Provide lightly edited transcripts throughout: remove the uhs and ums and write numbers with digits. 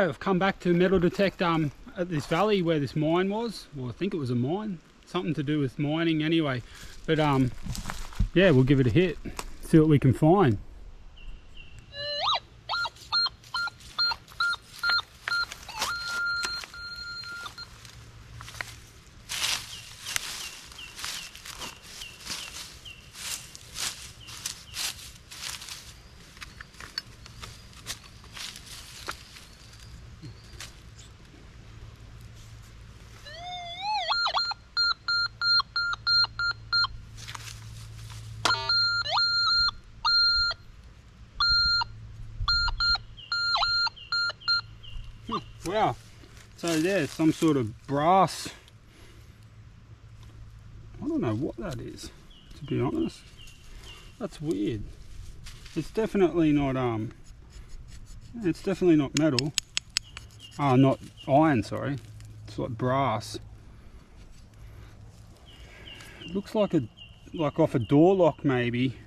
yeah, I've come back to metal detect at this valley where this mine was. Well, I think it was a mine, something to do with mining anyway. But yeah, we'll give it a hit, see what we can find. Wow, so there's some sort of brass. I don't know what that is, to be honest. That's weird. It's definitely not metal. Not iron, sorry. It's like brass. It looks like off a door lock maybe.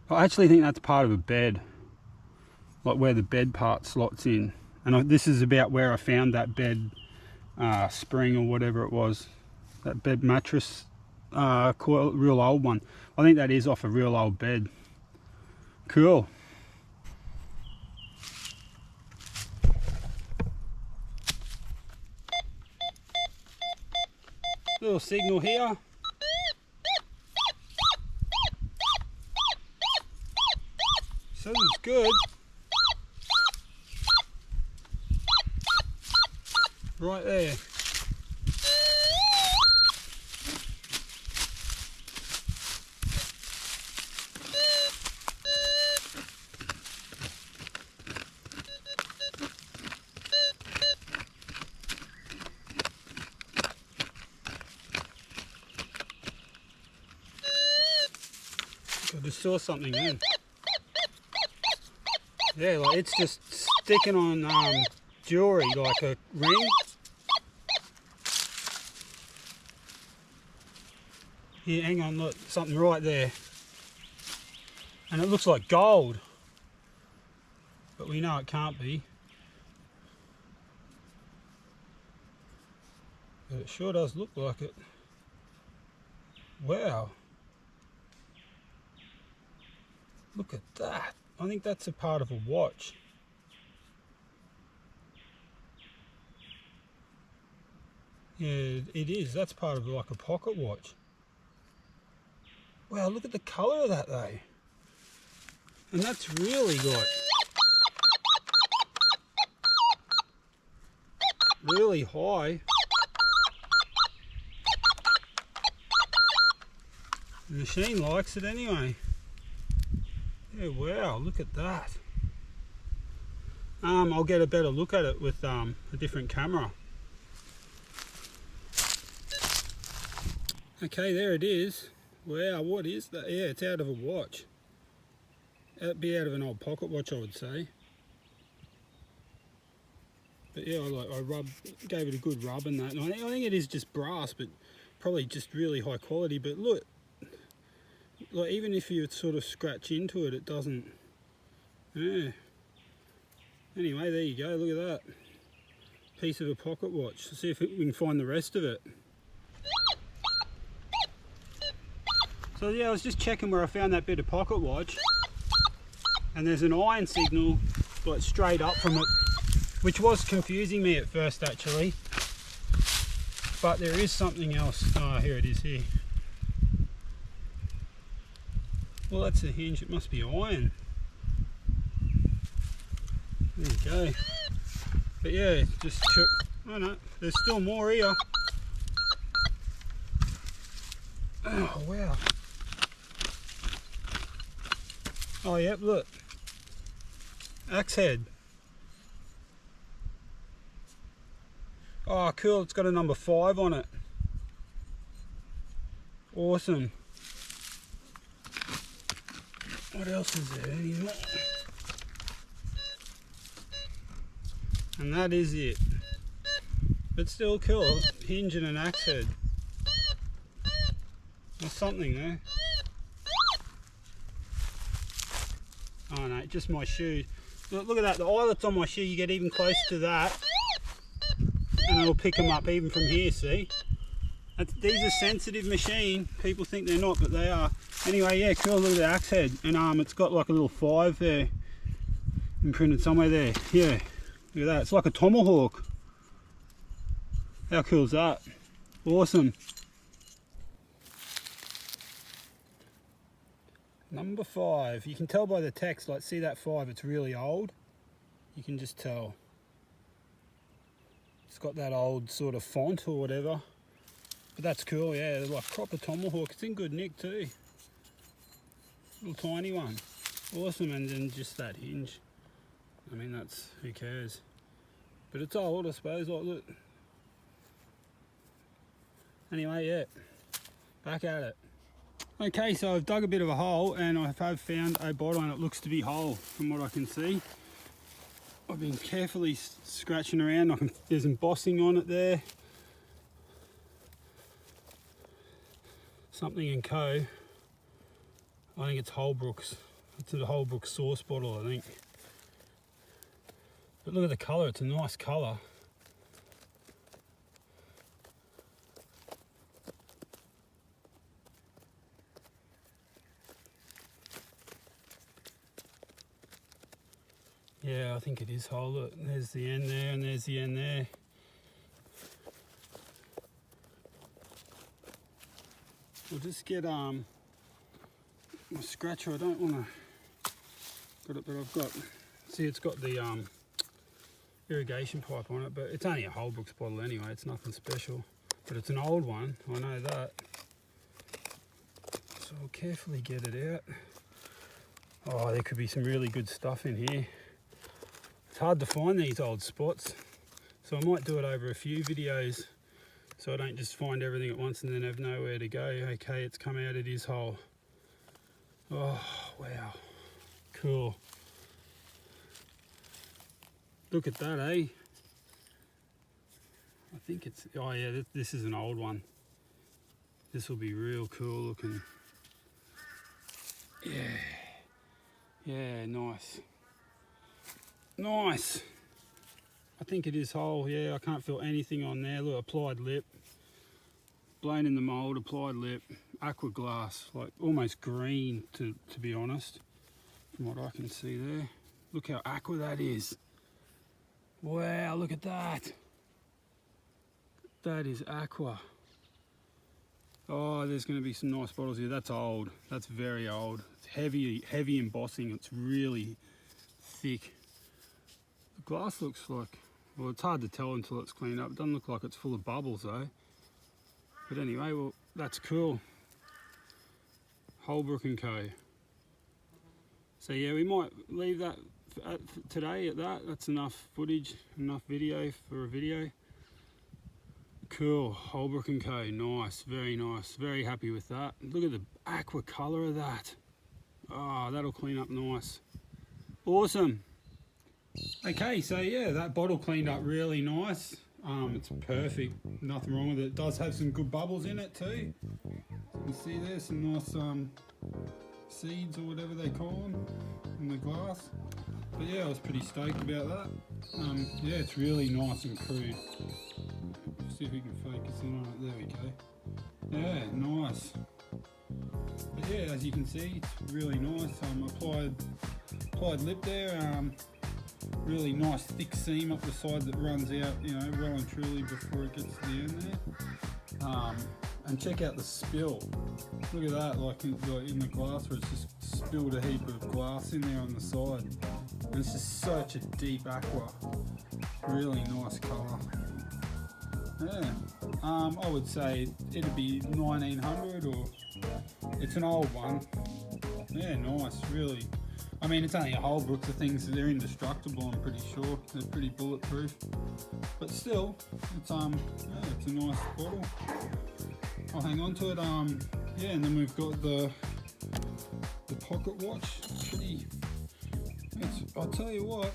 I actually think that's part of a bed. Like where the bed part slots in. And this is about where I found that bed spring or whatever it was. That bed mattress coil, real old one. I think that is off a real old bed. Cool. Little signal here. Says it's good. Right there. I just saw something then. Yeah, like it's just sticking on jewelry, like a ring. Here, hang on, look, something right there. And it looks like gold. But we know it can't be. But it sure does look like it. Wow. Look at that. I think that's a part of a watch. Yeah, it is. That's part of like a pocket watch. Wow, look at the colour of that though. And that's really like really high. The machine likes it anyway. Yeah, wow, look at that. I'll get a better look at it with a different camera. Okay, there it is. Wow, what is that? Yeah, it's out of a watch. It'd be out of an old pocket watch, I would say. But yeah, I gave it a good rub and that. And I think it is just brass, but probably just really high quality. But look, like even if you sort of scratch into it, it doesn't. Yeah. Anyway, there you go. Look at that piece of a pocket watch. Let's see if we can find the rest of it. So yeah, I was just checking where I found that bit of pocket watch, and there's an iron signal like straight up from it, which was confusing me at first actually. But there is something else. Oh, here it is here. Well, that's the hinge. It must be iron. There you go. But yeah, just oh no, there's still more here. Oh wow. Oh yep, look. Axe head. Oh cool, it's got a number 5 on it. Awesome. What else is there anymore? And that is it. But still cool. Hinge and an axe head. There's something there. Oh no, just my shoe. Look at that, the eyelets on my shoe, you get even close to that and it'll pick them up even from here, see? These are sensitive machine. People think they're not, but they are. Anyway, yeah, cool, look at the axe head. And it's got like a little 5 there imprinted somewhere there. Yeah, look at that, it's like a tomahawk. How cool is that? Awesome. Number 5, you can tell by the text, like see that 5, it's really old. You can just tell. It's got that old sort of font or whatever. But that's cool, yeah, like proper tomahawk. It's in good nick too. Little tiny one. Awesome, and then just that hinge. I mean, that's, who cares? But it's old, I suppose, like look. Anyway, yeah, back at it. Okay, so I've dug a bit of a hole and I have found a bottle and it looks to be whole from what I can see. I've been carefully scratching around. There's embossing on it there. Something & Co. I think it's Holbrook's. It's a Holbrook sauce bottle, I think. But look at the colour, it's a nice colour. Yeah, I think it is whole. Look, there's the end there and there's the end there. We'll just get my scratcher. I don't want to got it, but I've got, see, it's got the irrigation pipe on it, but it's only a Holbrook's bottle anyway. It's nothing special, but it's an old one. I know that. So I'll carefully get it out. Oh, there could be some really good stuff in here. It's hard to find these old spots, so I might do it over a few videos so I don't just find everything at once and then have nowhere to go. Okay, it's come out, it is whole. Oh, wow, cool. Look at that, eh? I think it's, oh yeah, this is an old one. This will be real cool looking. Yeah, yeah, nice. Nice. I think it is whole, yeah, I can't feel anything on there. Look, applied lip, blown in the mould, applied lip, aqua glass, like almost green to be honest, from what I can see there. Look how aqua that is. Wow, look at that. That is aqua. Oh, there's going to be some nice bottles here. That's old, that's very old. It's heavy embossing, it's really thick. The glass looks like, well, it's hard to tell until it's cleaned up. It doesn't look like it's full of bubbles though. But anyway, well, that's cool. Holbrook & Co. So yeah, we might leave that today at that. That's enough footage, enough video for a video. Cool, Holbrook & Co. Nice, very nice. Very happy with that. Look at the aqua colour of that. Oh, that'll clean up nice. Awesome. Okay, so yeah, that bottle cleaned up really nice. It's perfect, nothing wrong with it. It does have some good bubbles in it too. You can see there's some nice seeds or whatever they call them in the glass. But yeah, I was pretty stoked about that. Yeah, it's really nice and crude. See if we can focus in on it. There we go. Yeah, nice. But yeah, as you can see, it's really nice. Applied lip there. Really nice thick seam up the side that runs out, you know, well and truly before it gets to the end there. And check out the spill. Look at that, like in the glass where it's just spilled a heap of glass in there on the side. And it's just such a deep aqua. Really nice colour. Yeah. I would say it'd be 1900 or it's an old one. Yeah, nice, really. I mean, it's only a Holbrook, the things, they're indestructible, I'm pretty sure. They're pretty bulletproof. But still, it's yeah, it's a nice bottle. I'll hang on to it. Yeah, and then we've got the pocket watch. I'll tell you what,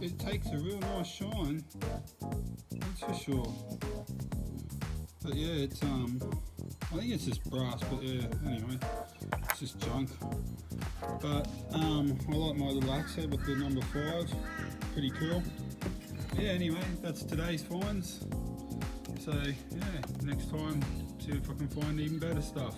it takes a real nice shine. That's for sure. But yeah, it's I think it's just brass, but yeah, anyway. just junk. But I like my little axe head with the number 5, pretty cool. Yeah, anyway, that's today's finds. So yeah, next time, see if I can find even better stuff.